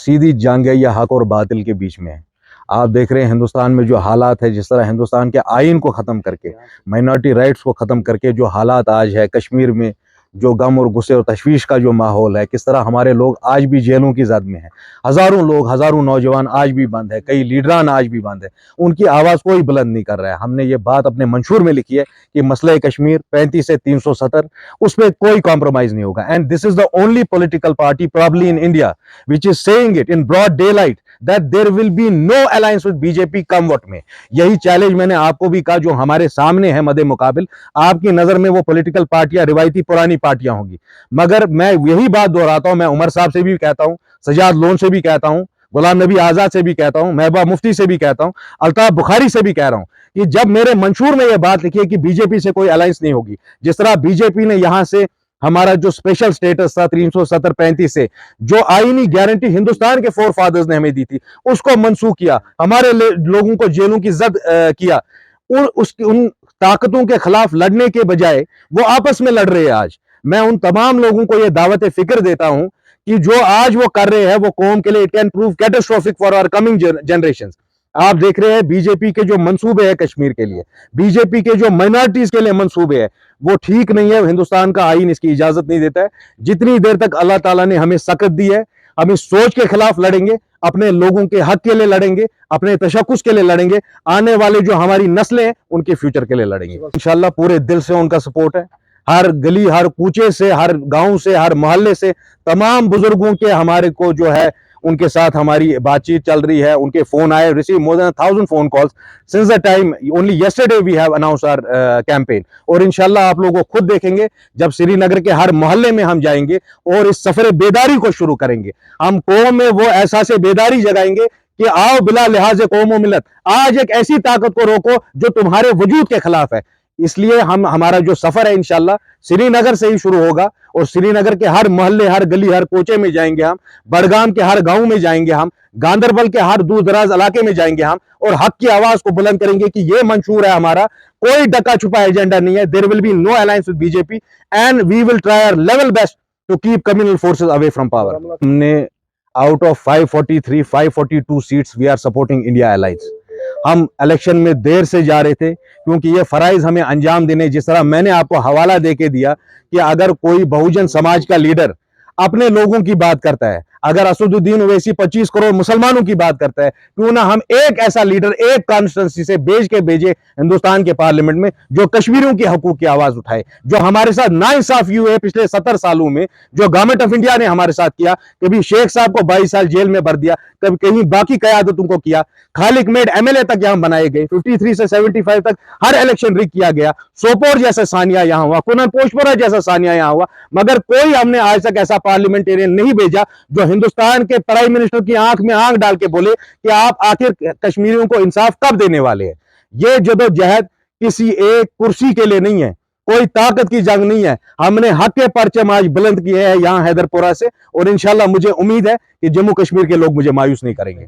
सीधी जंग है, यह हक और बातिल के बीच में है। आप देख रहे हैं हिंदुस्तान में जो हालात है, जिस तरह हिंदुस्तान के आइन को ख़त्म करके, माइनॉरिटी राइट्स को ख़त्म करके जो हालात आज है कश्मीर में, जो गम और गुस्से और तशवीश का जो माहौल है, किस तरह हमारे लोग आज भी जेलों की जद में हैं। हज़ारों लोग, हज़ारों नौजवान आज भी बंद है, कई लीडरान आज भी बंद है, उनकी आवाज़ कोई बुलंद नहीं कर रहा है। हमने ये बात अपने मंशूर में लिखी है कि मसले कश्मीर 35 से 370 उस पर कोई कॉम्प्रोमाइज़ नहीं होगा। And this is the only political party probably in India which is saying it in broad daylight that there will be no alliance with BJP come what में। यही चैलेंज मैंने आपको भी कहा, जो हमारे सामने है मदे मुकाबिल, आपकी नजर में वो पॉलिटिकल पार्टियां रिवायती पुरानी पार्टियां होंगी, मगर मैं यही बात दोहराता हूं, मैं उमर साहब से भी कहता हूं, सजाद लोन से भी कहता हूं, गुलाम नबी आजाद से भी कहता हूं, महबूबा मुफ्ती से भी कहता हूं, अल्ताफ बुखारी से भी कह रहा हूं कि जब मेरे मंशूर में यह बात लिखी है कि बीजेपी से कोई अलायंस नहीं होगी, जिस तरह बीजेपी ने यहां से हमारा जो स्पेशल स्टेटस था 370-35 से, जो आईनी गारंटी हिंदुस्तान के फोर फादर्स ने हमें दी थी, उसको मनसूख किया, हमारे लोगों को जेलों की जद किया, उन ताकतों के खिलाफ लड़ने के बजाय वो आपस में लड़ रहे हैं। आज मैं उन तमाम लोगों को यह दावत फिक्र देता हूं कि जो आज वो कर रहे हैं वो कौम के लिए it can prove catastrophic for our coming generation. आप देख रहे हैं बीजेपी के जो मंसूबे हैं कश्मीर के लिए, बीजेपी के जो माइनॉरिटीज के लिए मंसूबे हैं, वो ठीक नहीं है। हिंदुस्तान का आईन इसकी इजाजत नहीं देता है। जितनी देर तक अल्लाह ताला ने हमें सकत दी है, हम इस सोच के खिलाफ लड़ेंगे, अपने लोगों के हक के लिए लड़ेंगे, अपने तशक्कुस के लिए लड़ेंगे, आने वाले जो हमारी नस्लें हैं उनके फ्यूचर के लिए लड़ेंगे। इंशाल्लाह पूरे दिल से उनका सपोर्ट है। हर गली, हर कूचे से, हर गांव से, हर मोहल्ले से तमाम बुजुर्गों के हमारे को जो है उनके साथ हमारी बातचीत चल रही है। उनके फोन आए, receive more than 1000 phone calls since the time only yesterday we have announced our campaign. और इंशाल्लाह आप लोगों को खुद देखेंगे जब श्रीनगर के हर मोहल्ले में हम जाएंगे और इस सफर बेदारी को शुरू करेंगे। हम कौम में वो एहसास बेदारी जगाएंगे कि आओ बिला लिहाज कौम व मिलत, आज एक ऐसी ताकत को रोको जो तुम्हारे वजूद के खिलाफ है। इसलिए हमारा जो सफर है इंशाल्लाह श्रीनगर से ही शुरू होगा और श्रीनगर के हर मोहल्ले, हर गली, हर कोचे में जाएंगे हम, बड़गाम के हर गांव में जाएंगे हम, गांदरबल के हर दूर दराज इलाके में जाएंगे हम और हक की आवाज को बुलंद करेंगे कि ये मंशूर है हमारा, कोई डका छुपा एजेंडा नहीं है। There will be no alliance with BJP and we will try our level best to keep communal forces away from power. हमने out of 543, 542 seats we are supporting India alliance. हम इलेक्शन में देर से जा रहे थे क्योंकि ये फराइज हमें अंजाम देने, जिस तरह मैंने आपको हवाला देके दिया कि अगर कोई बहुजन समाज का लीडर अपने लोगों की बात करता है, अगर असदुद्दीन ओवैसी 25 करोड़ मुसलमानों की बात करता है, क्यों ना हम एक ऐसा लीडर एक कॉन्स्टिट्यूंसी से भेजे हिंदुस्तान के पार्लियामेंट में जो कश्मीरियों के हकूक की आवाज उठाए। जो हमारे साथ नाइंसाफी हुए पिछले 70 सालों में, जो गवर्नमेंट ऑफ इंडिया ने हमारे साथ किया, कभी शेख साहब को 22 साल जेल में भर दिया, कभी कहीं बाकी कयादतों को किया, खालिक मेड एमएलए तक यहां बनाए गए, 53 से 75 तक हर इलेक्शन रिग किया गया, सोपोर जैसा सानिया यहां हुआ, कुनन पोशपुरा जैसा सानिया यहां हुआ, मगर कोई हमने आज तक ऐसा पार्लियामेंटेरियन नहीं भेजा जो हिंदुस्तान के प्राइम मिनिस्टर की आंख में आंख डाल के बोले कि आप आखिर कश्मीरियों को इंसाफ कब देने वाले हैं। ये जदोजहद किसी एक कुर्सी के लिए नहीं है, कोई ताकत की जंग नहीं है। हमने हक के परचम आज बुलंद किए हैं यहां हैदरपुरा से और इंशाल्लाह मुझे उम्मीद है कि जम्मू कश्मीर के लोग मुझे मायूस नहीं करेंगे।